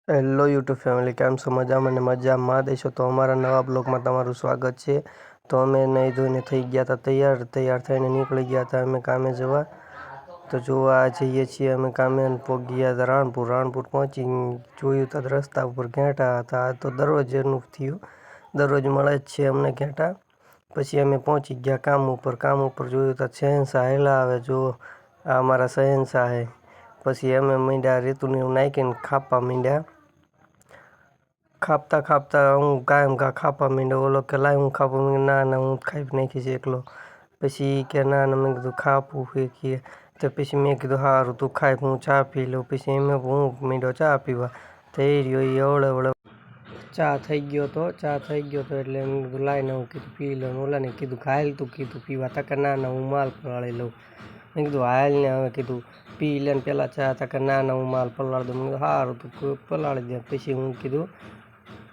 Hello YouTube family, કેમ છો? મજામાં ને મજામાં દેશો તો અમારા નવા બ્લોગમાં તમારું સ્વાગત છે। તો અમે નહીં ધોઈને થઈ ગયા હતા તૈયાર થઈને નીકળી ગયા હતા અમે કામે જવા। તો જોવા જઈએ છીએ અમે કામે પહોંચી ગયા હતા રાણપુર પહોંચી જોયું તો રસ્તા ઉપર ઘેંટા હતા। તો દરરોજનું થયું, દરરોજ મળે જ છે અમને ઘેંટા। પછી અમે પહોંચી ગયા કામ ઉપર જોયું તો શહેનશાહ હેલા આવે, જો આ અમારા શહેનશાહ હે। પછી અમે મીંડ્યા રેતુને નાખીને ખાપા મીંડ્યા। ખાપતા હું કાયમ ખાપા માંડ્યો। ઓલો કે લાય હું ખાપા માંડ્યો, ના હું ખાઈ નાખીશ એકલો। પછી કે ના મેં કીધું ખાપું ફેંકીએ। તો પછી મેં કીધું સારું તું ખાઈ, હું ચા પી લઉં। પછી એમ હું માંડ્યો ચા પીવા। થઈ રહ્યો એ અવળે ચા થઈ ગયો તો એટલે મેં કીધું લાઈને હું કીધું પી લઉં। ઓલાને કીધું હાલ તું કીધું પીવા, તકે ના હું માલ પલાળી લઉં। મેં કીધું હાલ ને હવે કીધું પી લે ને પહેલાં ચા, તકે ના હું માલ પલાળી દઉં। મેં કીધું સારું તું પલાળી દે। પછી હું કીધું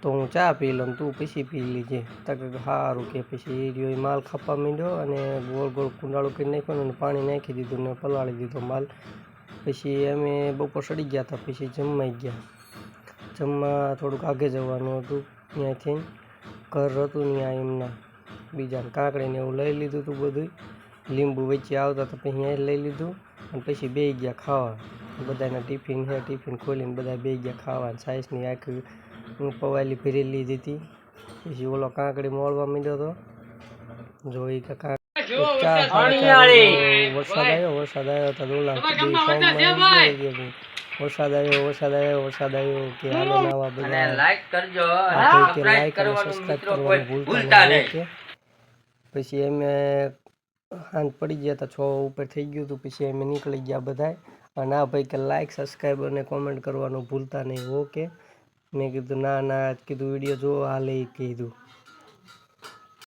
તો હું ચા પી લઉં તું પછી પી લીજે, તકે સારું કે। પછી એ રહ્યો એ માલ ખાપા માંડ્યો અને ગોળ કુંડાળું કરી નાખ્યું અને પાણી નાખી દીધું ને પલાળી દીધો માલ। પછી અમે બપોર સડી ગયા હતા, પછી જમવા ગયા। જમવા થોડુંક આગે જવાનું હતું, ત્યાંથી ઘર હતું ત્યાં એમના બીજાને કાંકરીને એવું લઈ લીધું હતું બધું, લીંબુ વચ્ચે આવતા તો પછી અહીં લઈ લીધું અને પછી બેસી ગયા ખાવા। બધાના ટિફિન ખોલીને બધા બેસી ગયા ખાવા। સાઈસની આખી હું પવાલી ભરી લીધી હતી। પછી ઓલો કાંકડી મોળવા માંડ્યો હતો, જોઈ કે વરસાદ આવ્યો તો ઓલા વરસાદ આવ્યો કે હાલો નાવા બધા લાઈક અને સબસ્ક્રાઇબ કરવાનું ભૂલતા નહીં કે। પછી અમે સાંજ પડી ગયા હતા, 6 ઉપર થઈ ગયું હતું। પછી અમે નીકળી ગયા બધા, અને આ ભાઈ કે લાઈક સબસ્ક્રાઈબ અને કોમેન્ટ કરવાનું ભૂલતા નહીં, ઓકે। મેં કીધું ના કીધું વિડીયો જો હાલે કીધું।